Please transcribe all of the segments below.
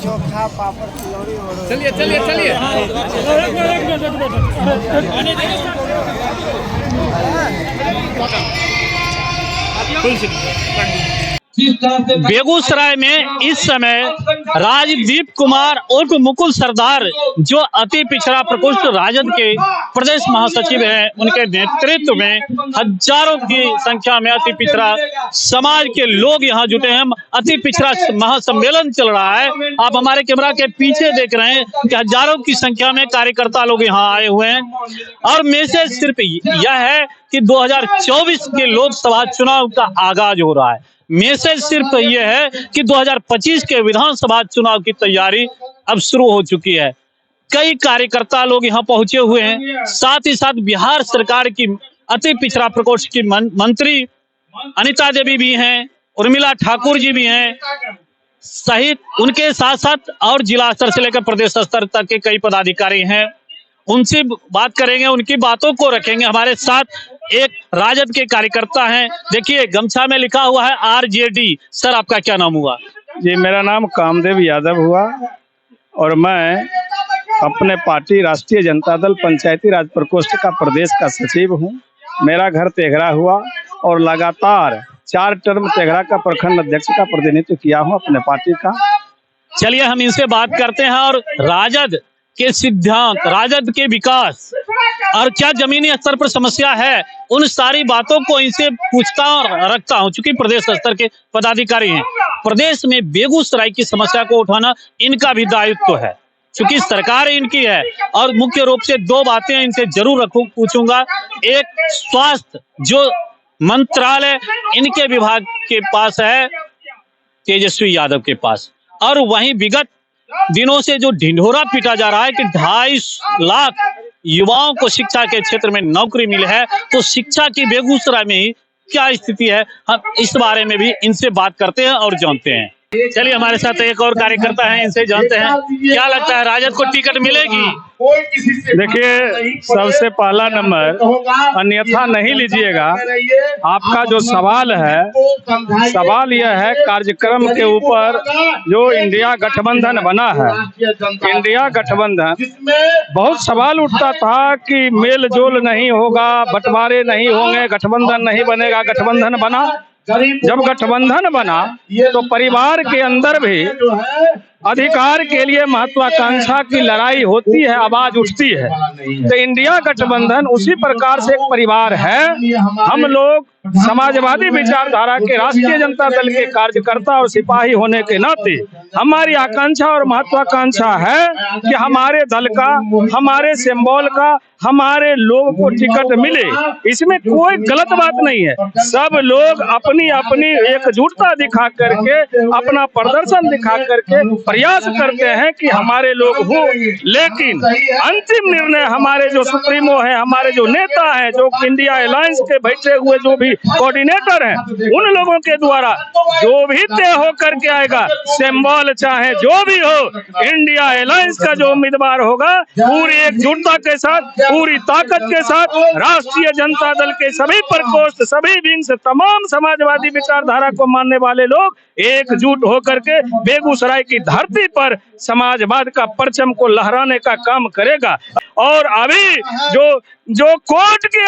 चोखा पापड़ तिलौरी और चलिए चलिए चलिए बेगूसराय में इस समय राजदीप कुमार उर्फ मुकुल सरदार, जो अति पिछड़ा प्रकोष्ठ राजद के प्रदेश महासचिव हैं, उनके नेतृत्व में हजारों की संख्या में अति पिछड़ा समाज के लोग यहाँ जुटे हैं। अति पिछड़ा महासम्मेलन चल रहा है। आप हमारे कैमरा के पीछे देख रहे हैं कि हजारों की संख्या में कार्यकर्ता लोग यहाँ आए हुए हैं और मैसेज सिर्फ यह है कि 2024 के लोकसभा चुनाव का आगाज हो रहा है। मैसेज सिर्फ ये है कि 2025 के विधानसभा चुनाव की तैयारी अब शुरू हो चुकी है। कई कार्यकर्ता लोग यहाँ पहुंचे हुए हैं। साथ ही साथ बिहार सरकार की अति पिछड़ा प्रकोष्ठ की मंत्री अनिता देवी भी हैं, उर्मिला ठाकुर जी भी हैं, सहित उनके साथ साथ और जिला स्तर से लेकर प्रदेश स्तर तक के कई पदाधिकारी हैं। उनसे बात करेंगे, उनकी बातों को रखेंगे। हमारे साथ एक राजद के कार्यकर्ता हैं, देखिए गमछा में लिखा हुआ है आरजेडी। सर, आपका क्या नाम हुआ? जी, मेरा नाम कामदेव यादव हुआ और मैं अपने पार्टी राष्ट्रीय जनता दल पंचायती राज प्रकोष्ठ का प्रदेश का सचिव हूं। मेरा घर तेघरा हुआ और लगातार 4 टर्म तेघरा का प्रखंड अध्यक्ष का प्रतिनिधित्व किया हूं अपने पार्टी का। चलिए हम इनसे बात करते हैं और राजद के सिद्धांत, राजद के विकास और क्या जमीनी स्तर पर समस्या है, उन सारी बातों को इनसे पूछता और रखता हूं। चूंकि प्रदेश स्तर के पदाधिकारी हैं, प्रदेश में बेगूसराय की समस्या को उठाना इनका भी दायित्व है, चूंकि सरकार इनकी है। और मुख्य रूप से 2 बातें इनसे जरूर पूछूंगा। एक, स्वास्थ्य जो मंत्रालय इनके विभाग के पास है, तेजस्वी यादव के पास, और वहीं विगत दिनों से जो ढिंढोरा पीटा जा रहा है कि 2.5 लाख युवाओं को शिक्षा के क्षेत्र में नौकरी मिली है, तो शिक्षा की बेगूसराय में ही क्या स्थिति है, हम इस बारे में भी इनसे बात करते हैं और जानते हैं। चलिए हमारे साथ एक और कार्यकर्ता हैं, इनसे जानते हैं क्या लगता है राजद को टिकट मिलेगी? देखिए, सबसे पहला नंबर, अन्यथा नहीं लीजिएगा। आपका जो सवाल है, सवाल यह है कार्यक्रम के ऊपर जो इंडिया गठबंधन बना है, इंडिया गठबंधन, बहुत सवाल उठता था कि मेल जोल नहीं होगा, बंटवारे नहीं होंगे, गठबंधन नहीं बनेगा। गठबंधन बना, जब गठबंधन बना तो परिवार के अंदर भी अधिकार के लिए महत्वाकांक्षा की लड़ाई होती है, आवाज उठती है। तो इंडिया गठबंधन उसी प्रकार से एक परिवार है। हम लोग समाजवादी विचारधारा के राष्ट्रीय जनता दल के कार्यकर्ता और सिपाही होने के नाते हमारी आकांक्षा और महत्वाकांक्षा है कि हमारे दल का, हमारे सिंबल का, हमारे लोग को टिकट मिले। इसमें कोई गलत बात नहीं है। सब लोग अपनी अपनी एकजुटता दिखा करके, अपना प्रदर्शन दिखा करके प्रयास करते हैं कि हमारे लोग हो, लेकिन अंतिम निर्णय हमारे जो सुप्रीमो है, हमारे जो नेता हैं, जो इंडिया अलायंस के बैठे हुए जो भी कोऑर्डिनेटर हैं, उन लोगों के द्वारा जो भी तय होकर के आएगा, सिंबल चाहे जो भी हो, इंडिया अलायंस का जो उम्मीदवार होगा, पूरी एकजुटता के साथ, पूरी ताकत के साथ राष्ट्रीय जनता दल के सभी प्रकोष्ठ, सभी विंग्स, तमाम समाजवादी विचारधारा को मानने वाले लोग एकजुट होकर के बेगूसराय की धरती पर समाजवाद का परचम को लहराने का काम करेगा। और अभी जो कोर्ट के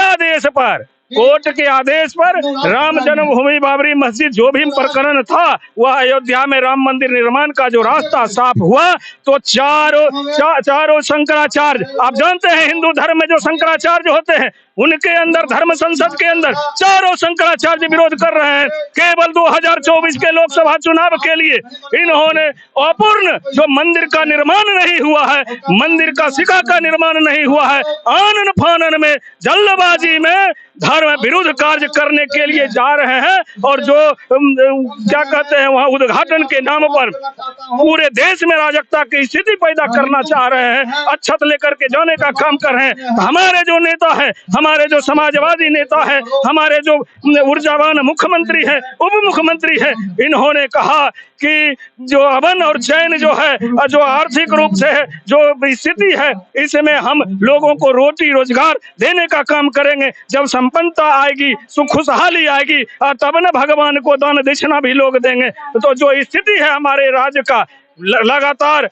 आदेश पर राम जन्मभूमि बाबरी मस्जिद जो भी प्रकरण था, वह अयोध्या में राम मंदिर निर्माण का जो रास्ता साफ हुआ, तो चारों शंकराचार्य, आप जानते हैं हिंदू धर्म में जो शंकराचार्य होते हैं, उनके अंदर धर्म संसद के अंदर चारों शंकराचार्य विरोध कर रहे हैं। केवल 2024 के लोकसभा चुनाव के लिए इन्होंने अपूर्ण जो मंदिर का निर्माण नहीं हुआ है, मंदिर का शिखा का निर्माण नहीं हुआ है, आनन फानन में, जल्दबाजी में धर्म विरुद्ध कार्य करने के लिए जा रहे हैं। और जो क्या कहते हैं, वहाँ उद्घाटन के नाम पर पूरे देश में अराजकता की स्थिति पैदा करना चाह रहे हैं, अक्षत लेकर के जाने का काम कर रहे हैं। हमारे जो नेता है, हमारे जो समाजवादी नेता है, हमारे जो ऊर्जावान मुख्यमंत्री है, उप मुख्यमंत्री है, इन्होंने कहा कि जो अमन और चैन जो है, जो आर्थिक रूप से है, जो स्थिति है, इसमें हम लोगों को रोटी रोजगार देने का काम करेंगे। जब संपन्नता आएगी, सुख खुशहाली आएगी, तब न भगवान को दान दक्षिणा भी लोग देंगे। तो जो स्थिति है हमारे राज्य का, लगातार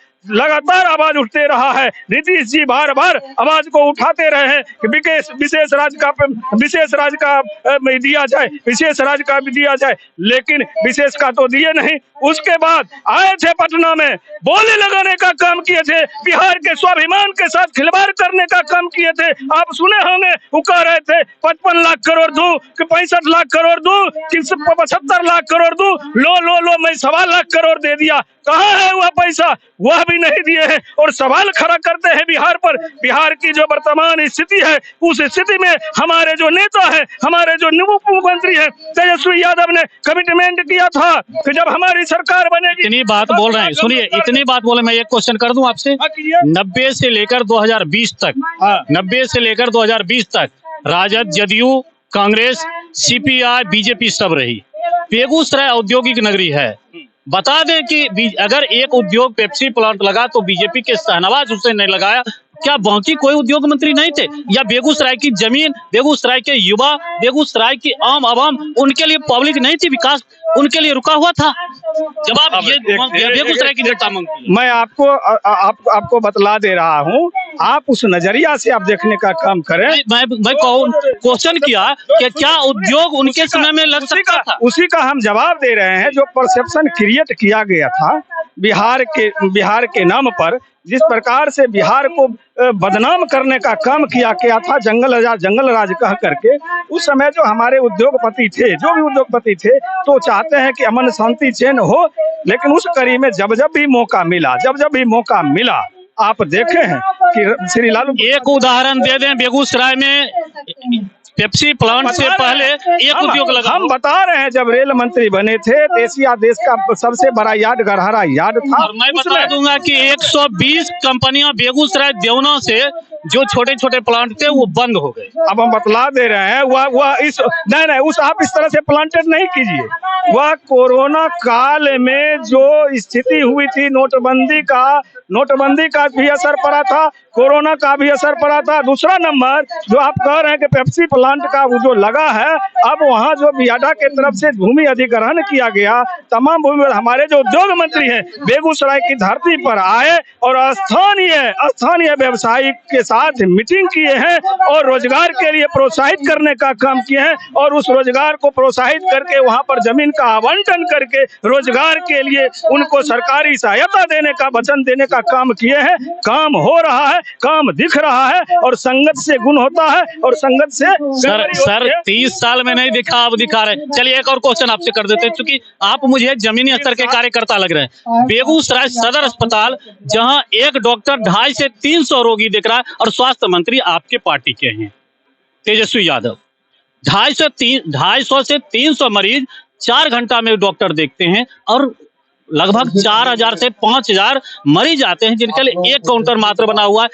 आवाज उठते रहा है। नीतीश जी बार बार आवाज को उठाते रहे हैं कि विशेष राज्य का दिया जाए, विशेष राज्य का भी दिया जाए, लेकिन विशेष का तो दिए नहीं। उसके बाद आए थे पटना में, बोली लगाने का काम किए थे, बिहार के स्वाभिमान के साथ खिलवाड़ करने का काम किए थे। आप सुने होंगे, वो कह रहे थे 55 लाख करोड़ दूं कि 65 लाख करोड़ दूं कि 75 लाख करोड़ दूं, लो मैं 1.25 लाख करोड़ दे दिया। कहाँ है वह पैसा? वह भी नहीं दिए हैं। और सवाल खड़ा करते हैं बिहार पर। बिहार की जो वर्तमान स्थिति है, उस स्थिति में हमारे जो नेता है, हमारे जो उप मुख्यमंत्री है तेजस्वी यादव ने कमिटमेंट किया था कि जब हमारी सरकार बनेगी। इतनी बात बोल रहे हैं, सुनिए, इतनी बात बोले, मैं एक क्वेश्चन कर दूं आपसे। 90 से लेकर 2020 तक, 90 से लेकर 2020 तक राजद, जदयू, कांग्रेस, सीपीआई, बीजेपी सब रही। बेगूसराय औद्योगिक नगरी है। बता दें कि अगर एक उद्योग पेप्सी प्लांट लगा तो बीजेपी के शाहनवाज हुसैन ने लगाया। क्या बाकी कोई उद्योग मंत्री नहीं थे? या बेगूसराय की जमीन, बेगूसराय के युवा, बेगूसराय की आम आवाम, उनके लिए पब्लिक नहीं थी? विकास उनके लिए रुका हुआ था? जब आप ये बेगूसराय की जनता मांगती है। मैं आपको बतला दे रहा हूँ, आप उस नजरिया से आप देखने का काम करें। मैं क्वेश्चन किया कि क्या उद्योग उनके समय में लग सकता था? उसी का हम जवाब दे रहे हैं। जो परसेप्शन क्रिएट किया गया था बिहार के नाम पर, जिस प्रकार से बिहार को बदनाम करने का काम किया गया था, जंगल राज कह करके, उस समय जो हमारे उद्योगपति थे, जो भी उद्योगपति थे, तो चाहते हैं कि अमन शांति चैन हो। लेकिन उस कड़ी में जब भी मौका मिला, आप देखे हैं कि श्री लालू। एक उदाहरण दे दें, बेगूसराय में पेप्सी प्लांट से पहले एक उद्योग लगा। हम बता रहे हैं, जब रेल मंत्री बने थे, एशिया देश का सबसे बड़ा यार्ड गरहरा यार्ड था। और मैं बता दूंगा कि 120 कंपनियां बेगूसराय देवना से जो छोटे छोटे प्लांट थे वो बंद हो गए। अब हम बतला दे रहे हैं, आप इस तरह से प्लांटेड नहीं कीजिए। वह कोरोना काल में जो स्थिति हुई थी, नोटबंदी का भी असर पड़ा था, कोरोना का भी असर पड़ा था। दूसरा नंबर, जो आप कह रहे हैं कि पेप्सी प्लांट का वो जो लगा है, अब वहाँ जो बियाडा के तरफ से भूमि अधिग्रहण किया गया, तमाम भूमि, हमारे जो उद्योग मंत्री हैं बेगूसराय की धरती पर आए और स्थानीय व्यवसायी के साथ मीटिंग किए हैं और रोजगार के लिए प्रोत्साहित करने का काम किए हैं। और उस रोजगार को प्रोत्साहित करके वहाँ पर जमीन का आवंटन करके रोजगार के लिए उनको सरकारी सहायता देने का, वचन देने का काम किए हैं। काम हो रहा है, काम दिख रहा है, और संगत से गुण होता है, और संगत से सर 30 साल में नहीं दिखा, अब दिखा रहे। चलिए एक और क्वेश्चन आपसे कर देते हैं, क्योंकि आप मुझे जमीनी स्तर के कार्यकर्ता लग रहे हैं। बेगूसराय सदर अस्पताल, जहां एक डॉक्टर 250 से 300 रोगी देख रहा है, और स्वास्थ्य मंत्री आपके पार्टी के हैं तेजस्वी यादव। 250 से 300 मरीज 4 घंटा में डॉक्टर देखते हैं, और लगभग 4000 से 5000 मरीज आते हैं जिनके लिए एक काउंटर मात्र बना हुआ है।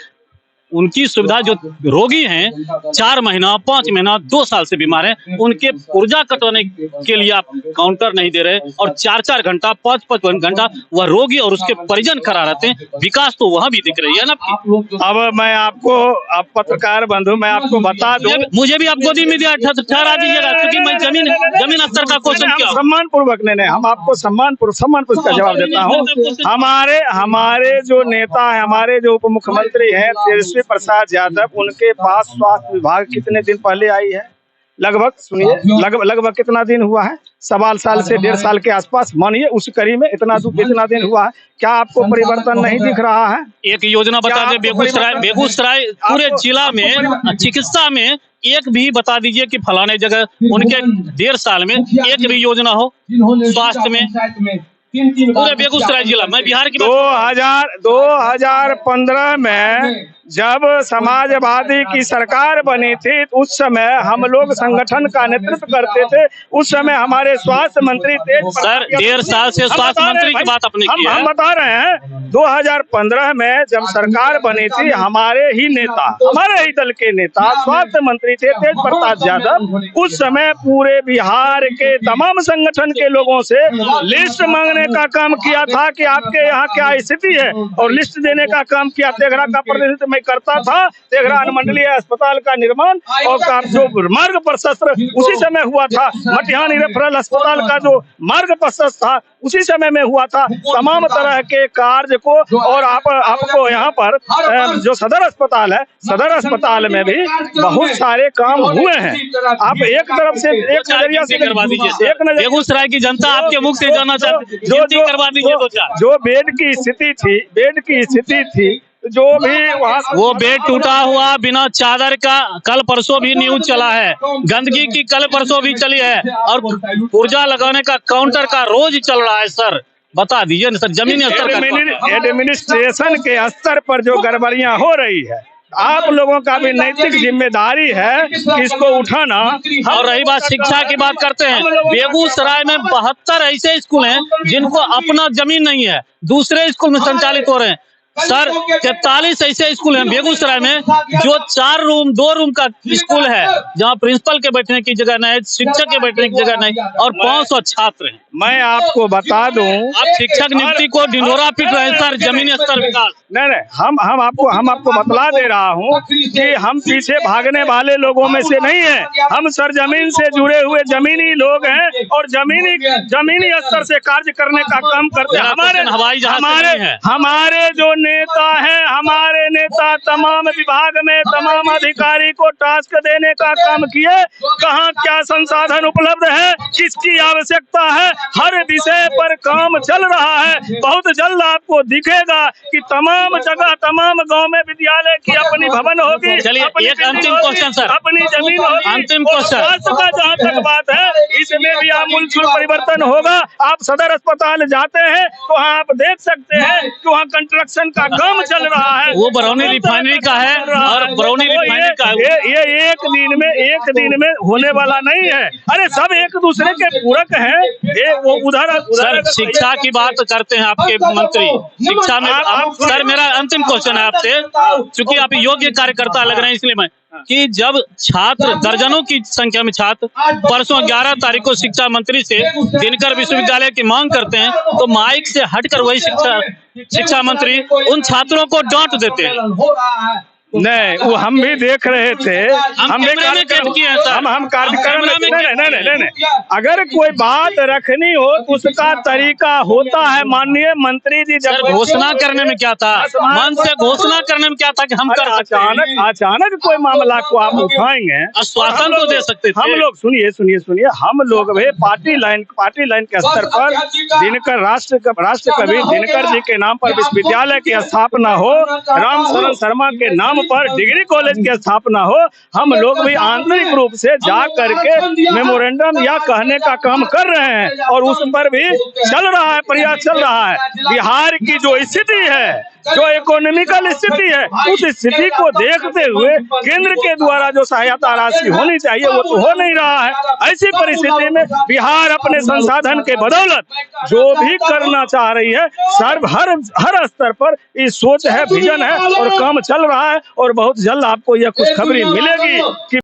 उनकी सुविधा, जो रोगी हैं 4 महीना, 5 महीना, 2 साल से बीमार हैं, उनके ऊर्जा कटवाने के लिए आप काउंटर नहीं दे रहे, और 4-4 घंटा, 5-5 घंटा वह रोगी और उसके परिजन खड़ा रहते हैं। विकास तो वहाँ भी दिख रही है ना। अब मैं आप पत्रकार बंधु, मैं आपको बता दूं, मुझे भी आप गोदी में ठहरा दीजिएगा, क्योंकि मैं जमीन स्तर का क्वेश्चन किया। सम्मान पूर्वक, नहीं, हम आपको सम्मान पूर्वक का जवाब देता हूँ। हमारे जो नेता है, हमारे जो उप मुख्यमंत्री है तेजस्वी प्रसाद यादव, उनके पास स्वास्थ्य विभाग कितने दिन पहले आई है? लगभग सुनिए, लगभग कितना दिन हुआ है? 1.25 साल से 1.5 साल के आसपास, मानिए उस कड़ी में इतना दिन हुआ है। क्या आपको परिवर्तन नहीं दिख रहा है? एक योजना बता दें, बेगूसराय पूरे जिला में चिकित्सा में एक भी बता दीजिए कि फलाने जगह उनके 1.5 साल में एक भी योजना हो स्वास्थ्य में पूरे बेगूसराय जिला में। बिहार की 2015 में जब समाजवादी की सरकार बनी थी, उस समय हम लोग संगठन का नेतृत्व करते थे। उस समय हमारे स्वास्थ्य मंत्री थे। सर 1.5 साल से स्वास्थ्य मंत्री की बात अपने की है। हम बता रहे हैं, 2015 में जब सरकार बनी थी, हमारे ही दल के नेता स्वास्थ्य मंत्री थे तेज प्रताप यादव। उस समय पूरे बिहार के तमाम संगठन के लोगों से लिस्ट मांगने का काम किया था कि आपके यहाँ क्या स्थिति है, और लिस्ट देने का काम किया। तेघड़ा का प्रतिनिधित्व में करता था तेघरा अनुमंडलीय अस्पताल का निर्माण और जो मार्ग प्रशस्त उसी समय हुआ था, मटिहानी रेफरल अस्पताल का जो मार्ग प्रशस्त था उसी समय में हुआ था। तमाम तरह के कार्य को और आपको यहाँ पर जो सदर अस्पताल है, सदर अस्पताल में भी बहुत सारे काम हुए हैं। आप एक तरफ से एक नजरिया से करवा दीजिए, बेगूसराय की जनता आपके मुख से जानना चाहती है, जो करवा दीजिए। जो बेड की स्थिति थी जो भी वहाँ वो बेड टूटा हुआ बिना चादर का कल परसों भी न्यूज चला है, गंदगी की कल परसों भी चली है, और पुर्जा लगाने का काउंटर का रोज चल रहा है। सर बता दीजिए ना सर, जमीनी स्तर पर एडमिनिस्ट्रेशन के स्तर पर जो गड़बड़ियां हो रही है, आप लोगों का भी नैतिक जिम्मेदारी है इसको उठाना। और रही बात शिक्षा की बात करते हैं, बेगूसराय में 72 ऐसे स्कूल हैं जिनको अपना जमीन नहीं है, दूसरे स्कूल में संचालित हो रहे हैं। सर 43 ऐसे स्कूल हैं बेगूसराय में जो 4 रूम 2 रूम का स्कूल है, जहां प्रिंसिपल के बैठने की जगह नहीं, शिक्षक के बैठने की जगह नहीं, और 500 छात्र हैं। मैं आपको बता दूं, आप शिक्षक नियुक्ति को ढिंढोरा पीट रहे हैं सर, जमीनी स्तर विकास। नहीं, हम आपको बतला दे रहा हूं कि हम पीछे भागने वाले लोगों में से नहीं है, हम सरजमीन से जुड़े हुए जमीनी लोग हैं और जमीनी स्तर से कार्य करने का काम करते हैं। हमारे जो नेता है, हमारे नेता तमाम विभाग में तमाम अधिकारी को टास्क देने का काम किए, कहाँ क्या संसाधन उपलब्ध है, किसकी आवश्यकता है, हर विषय पर काम चल रहा है। बहुत जल्द आपको दिखेगा कि तमाम जगह तमाम गांव में विद्यालय की अपनी भवन होगी। चलिए एक अंतिम क्वेश्चन सर, अपनी जमीन होगी। अंतिम क्वेश्चन, स्वास्थ्य का जहाँ तक बात है, इसमें भी आमूलचूल परिवर्तन होगा। आप सदर अस्पताल जाते हैं तो वहाँ आप देख सकते हैं कि वहाँ कंस्ट्रक्शन का काम चल रहा है, वो बरौनी रिफाइनरी का है, और बरौनी रिफाइनरी का ये एक दिन में होने वाला नहीं है। अरे सब एक दूसरे के पूरक हैं। ये वो उधर सर शिक्षा की बात करते हैं आपके मंत्री, शिक्षा में सर मेरा अंतिम क्वेश्चन है आपसे, क्योंकि आप योग्य कार्यकर्ता लग रहे हैं इसलिए मैं, कि जब छात्र दर्जनों की संख्या में छात्र परसों 11 तारीख को शिक्षा मंत्री से दिनकर विश्वविद्यालय की मांग करते हैं, तो माइक से हटकर वही शिक्षा मंत्री उन छात्रों को डांट देते हैं। नहीं, वो हम भी देख रहे थे, हम कार्यक्रम नहीं। अगर कोई बात रखनी हो तो उसका तरीका होता है। माननीय मंत्री जी जब घोषणा करने में क्या था, मन से घोषणा करने में क्या था कि हम कर अचानक कोई मामला को आप उठाएंगे, आश्वासन तो दे सकते थे। हम लोग सुनिए, हम लोग भी पार्टी लाइन के स्तर पर दिनकर राष्ट्र कवि दिनकर जी के नाम पर विश्वविद्यालय की स्थापना हो, राम शरण शर्मा के नाम पर डिग्री कॉलेज की स्थापना हो, हम लोग भी आंतरिक रूप से जा करके मेमोरेंडम या कहने का काम कर रहे हैं, और उस पर भी चल रहा है, प्रयास चल रहा है। बिहार की जो स्थिति है, जो इकोनॉमिकल स्थिति है, उस स्थिति को देखते हुए केंद्र के द्वारा जो सहायता राशि होनी चाहिए वो तो हो नहीं रहा है। ऐसी परिस्थिति में बिहार अपने संसाधन के बदौलत जो भी करना चाह रही है, हर स्तर पर ये सोच है, विजन है और काम चल रहा है, और बहुत जल्द आपको यह खुशखबरी मिलेगी कि